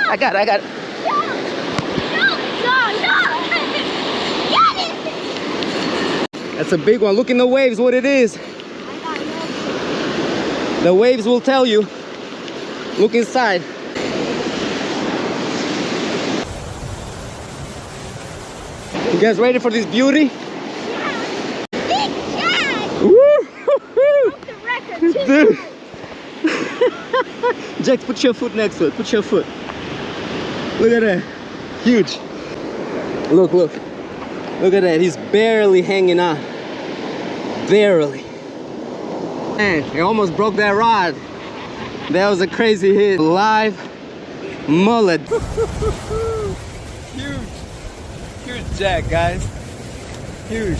I got it. No. That's a big one. Look in the waves what it is. The waves will tell you. Look inside. You guys ready for this beauty? Yeah. Big Jack. Woo! Broke the record. Dude. Jax, put your foot next to it. Put your foot. Look at that. Huge. Look. Look at that. He's barely hanging on. Barely. Man, he almost broke that rod. That was a crazy hit. Live mullet. Huge. Huge Jack, guys. Huge.